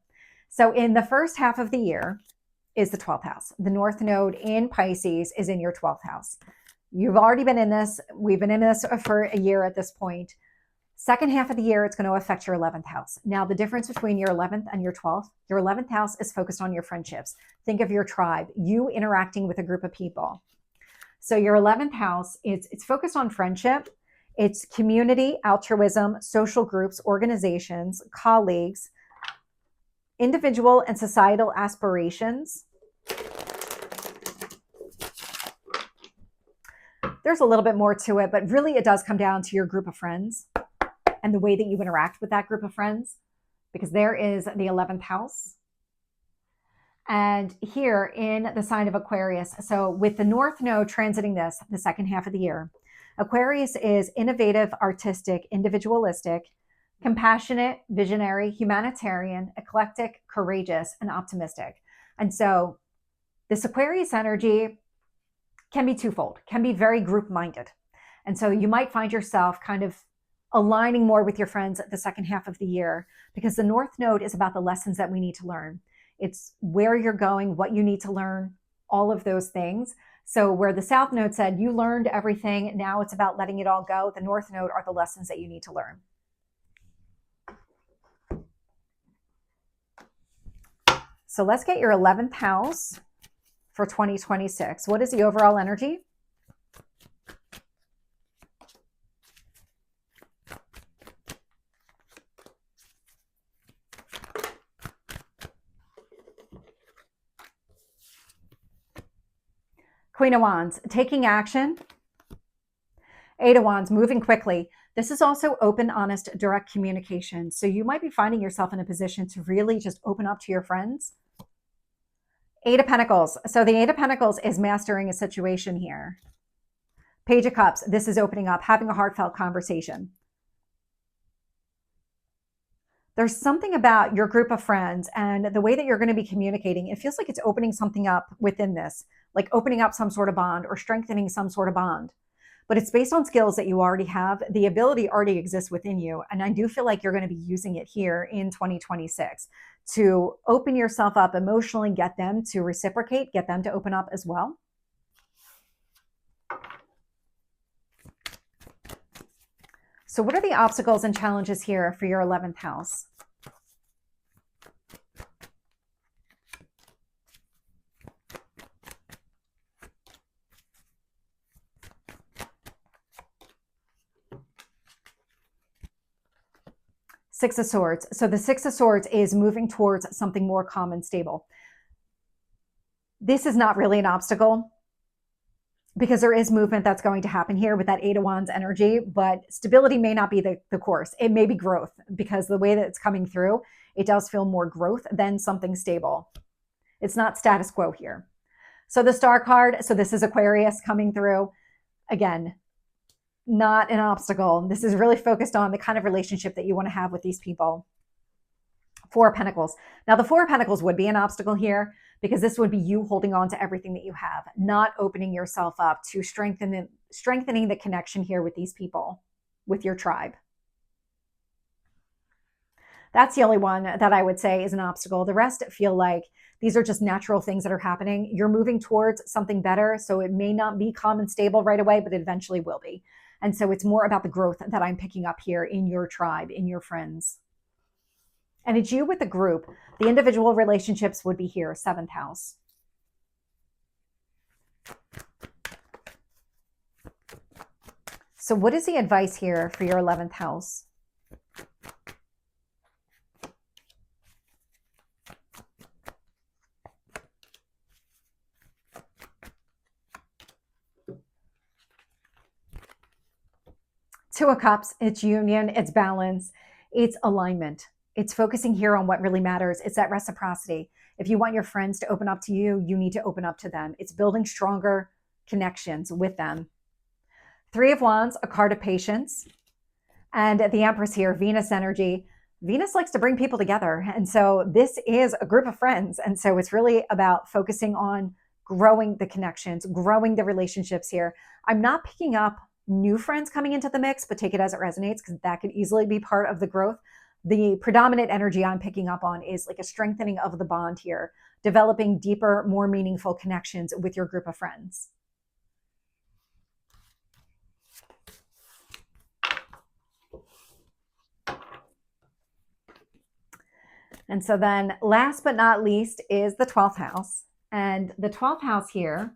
So in the first half of the year is the 12th house. The North Node in Pisces is in your 12th house. You've already been in this. We've been in this for a year at this point. Second half of the year, it's going to affect your 11th house. Now, the difference between your 11th and your 11th house is focused on your friendships. Think of your tribe, you interacting with a group of people. So your 11th house, it's focused on friendship. It's community, altruism, social groups, organizations, colleagues, individual and societal aspirations. there's a little bit more to it, but really it does come down to your group of friends and the way that you interact with that group of friends, because there is the 11th house. And here in the sign of Aquarius, so with the North Node transiting this, the second half of the year, Aquarius is innovative, artistic, individualistic, compassionate, visionary, humanitarian, eclectic, courageous, and optimistic. And so this Aquarius energy can be twofold, can be very group-minded. And so you might find yourself kind of aligning more with your friends at the second half of the year, because the North Node is about the lessons that we need to learn. It's where you're going, what you need to learn, all of those things. So where the South Node said you learned everything, now it's about letting it all go, the North Node are the lessons that you need to learn. So let's get your 11th house for 2026. What is the overall energy? Queen of Wands, taking action. 8 of Wands, moving quickly. This is also open, honest, direct communication. So you might be finding yourself in a position to really just open up to your friends. 8 of Pentacles. So the 8 of Pentacles is mastering a situation here. Page of Cups, this is opening up, having a heartfelt conversation. There's something about your group of friends and the way that you're going to be communicating. It feels like it's opening something up within this, like opening up some sort of bond or strengthening some sort of bond. But it's based on skills that you already have. The ability already exists within you. And I do feel like you're going to be using it here in 2026 to open yourself up emotionally, get them to reciprocate, get them to open up as well. So what are the obstacles and challenges here for your 11th house? Six of Swords. So the Six of Swords is moving towards something more calm and stable. This is not really an obstacle, because there is movement that's going to happen here with that 8 of Wands energy, but stability may not be the course. It may be growth, because the way that it's coming through, it does feel more growth than something stable. It's not status quo here. So the Star card, so this is Aquarius coming through. Again, not an obstacle. This is really focused on the kind of relationship that you want to have with these people. 4 of Pentacles. Now the 4 of Pentacles would be an obstacle here, because this would be you holding on to everything that you have, not opening yourself up to strengthening the connection here with these people, with your tribe. That's the only one that I would say is an obstacle. The rest feel like these are just natural things that are happening. You're moving towards something better, so it may not be calm and stable right away, but it eventually will be. And so it's more about the growth that I'm picking up here in your tribe, in your friends. And it's you with the group. The individual relationships would be here, 7th house. So what is the advice here for your 11th house? Two of Cups, it's union, it's balance, it's alignment. It's focusing here on what really matters. It's that reciprocity. If you want your friends to open up to you, you need to open up to them. It's building stronger connections with them. 3 of Wands, a card of patience. And the Empress here, Venus energy. Venus likes to bring people together. And so this is a group of friends. And so it's really about focusing on growing the connections, growing the relationships here. I'm not picking up new friends coming into the mix, but take it as it resonates, because that could easily be part of the growth. The predominant energy I'm picking up on is like a strengthening of the bond here, developing deeper, more meaningful connections with your group of friends. And so then last but not least is the 12th house. And the 12th house here,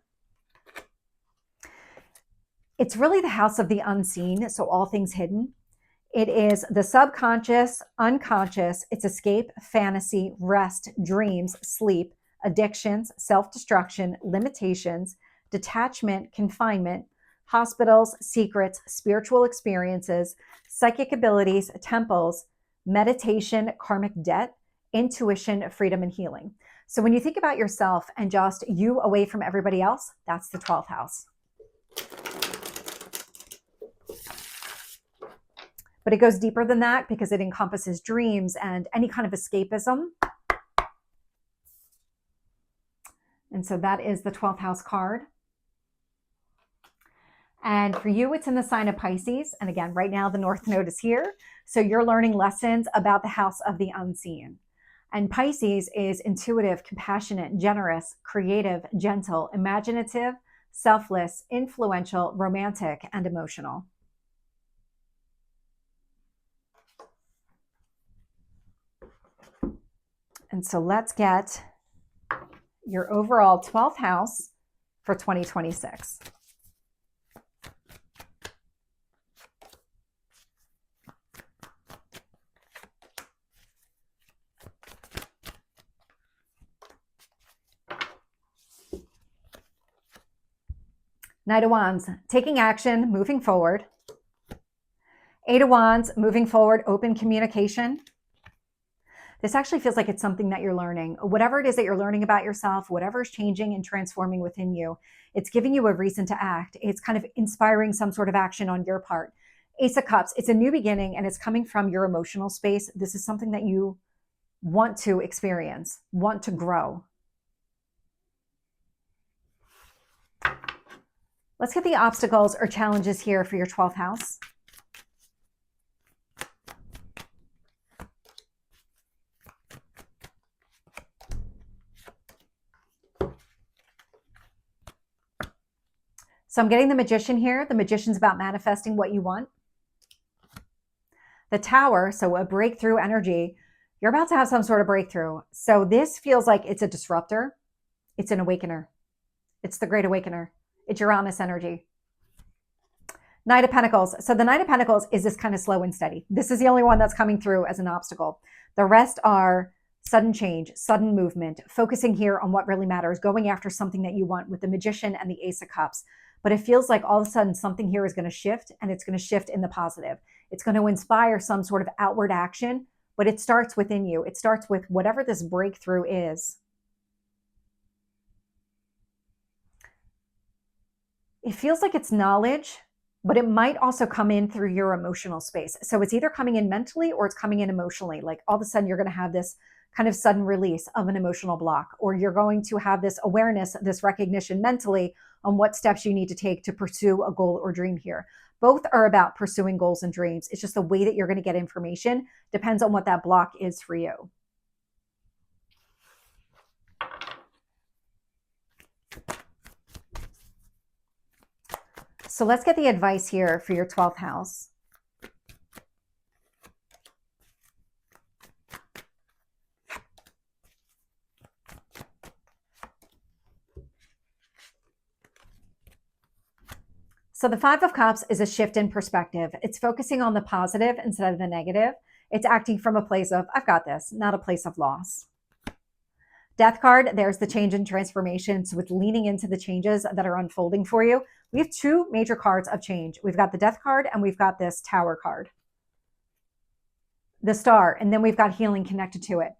it's really the house of the unseen, so all things hidden. It is the subconscious, unconscious. It's escape, fantasy, rest, dreams, sleep, addictions, self-destruction, limitations, detachment, confinement, hospitals, secrets, spiritual experiences, psychic abilities, temples, meditation, karmic debt, intuition, freedom, and healing. So when you think about yourself and just you away from everybody else, that's the 12th house. But it goes deeper than that because it encompasses dreams and any kind of escapism. And so that is the 12th house card. And for you, it's in the sign of Pisces. And again, right now the North Node is here. So you're learning lessons about the house of the unseen. And Pisces is intuitive, compassionate, generous, creative, gentle, imaginative, selfless, influential, romantic, and emotional. And so let's get your overall 12th house for 2026. Knight of Wands, taking action, moving forward. Eight of Wands, moving forward, open communication. This actually feels like it's something that you're learning. Whatever it is that you're learning about yourself, whatever is changing and transforming within you, it's giving you a reason to act. It's kind of inspiring some sort of action on your part. Ace of Cups, it's a new beginning and it's coming from your emotional space. This is something that you want to experience, want to grow. Let's get the obstacles or challenges here for your 12th house. So I'm getting the Magician here. The Magician's about manifesting what you want. The Tower, so a breakthrough energy. You're about to have some sort of breakthrough. So this feels like it's a disruptor. It's an awakener. It's the Great Awakener. It's Uranus energy. Knight of Pentacles. So the Knight of Pentacles is this kind of slow and steady. This is the only one that's coming through as an obstacle. The rest are sudden change, sudden movement, focusing here on what really matters, going after something that you want with the Magician and the Ace of Cups. But it feels like all of a sudden something here is going to shift, and it's going to shift in the positive. It's going to inspire some sort of outward action, but it starts within you. It starts with whatever this breakthrough is. It feels like it's knowledge, but it might also come in through your emotional space. So it's either coming in mentally or it's coming in emotionally. Like all of a sudden you're going to have this kind of sudden release of an emotional block, or you're going to have this awareness, this recognition mentally on what steps you need to take to pursue a goal or dream here. Both are about pursuing goals and dreams. It's just the way that you're going to get information depends on what that block is for you. So let's get the advice here for your 12th house. So the Five of Cups is a shift in perspective. It's focusing on the positive instead of the negative. It's acting from a place of, I've got this, not a place of loss. Death card, there's the change and transformation. So it's leaning into the changes that are unfolding for you. We have two major cards of change. We've got the Death card and we've got this Tower card. The Star, and then we've got healing connected to it.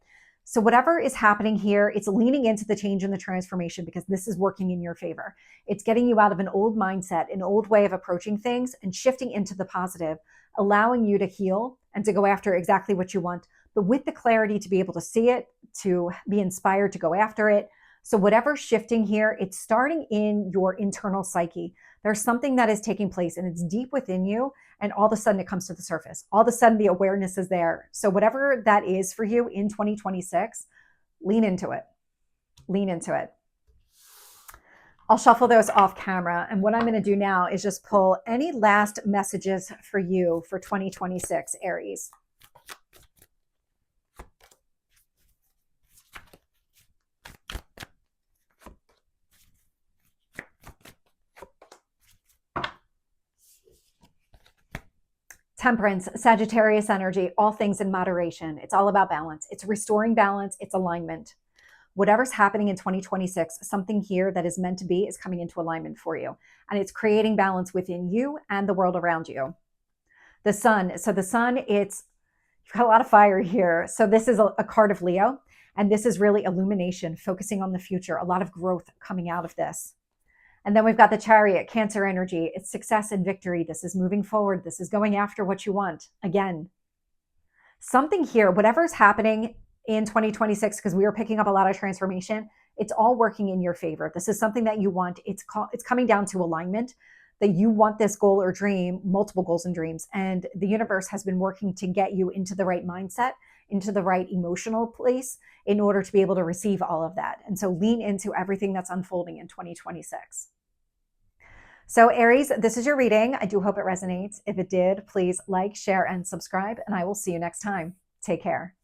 So whatever is happening here, it's leaning into the change and the transformation because this is working in your favor. It's getting you out of an old mindset, an old way of approaching things, and shifting into the positive, allowing you to heal and to go after exactly what you want, but with the clarity to be able to see it, to be inspired to go after it. So whatever's shifting here, it's starting in your internal psyche. There's something that is taking place and it's deep within you, and all of a sudden it comes to the surface. All of a sudden the awareness is there. So whatever that is for you in 2026, lean into it. Lean into it. I'll shuffle those off camera. And what I'm going to do now is just pull any last messages for you for 2026, Aries. Temperance, Sagittarius energy, all things in moderation. It's all about balance. It's restoring balance. It's alignment. whatever's happening in 2026, something here that is meant to be is coming into alignment for you. And it's creating balance within you and the world around you. The sun. So the sun, you've got a lot of fire here. So this is a card of Leo. And this is really illumination, focusing on the future, a lot of growth coming out of this. And then we've got the Chariot, Cancer energy. It's success and victory. This is moving forward. This is going after what you want. Again, something here, whatever's happening in 2026, because we are picking up a lot of transformation, it's all working in your favor. This is something that you want. It's coming down to alignment, that you want this goal or dream, multiple goals and dreams. And the universe has been working to get you into the right mindset, into the right emotional place in order to be able to receive all of that. And so lean into everything that's unfolding in 2026. So Aries, this is your reading. I do hope it resonates. If it did, please like, share, and subscribe, and I will see you next time. Take care.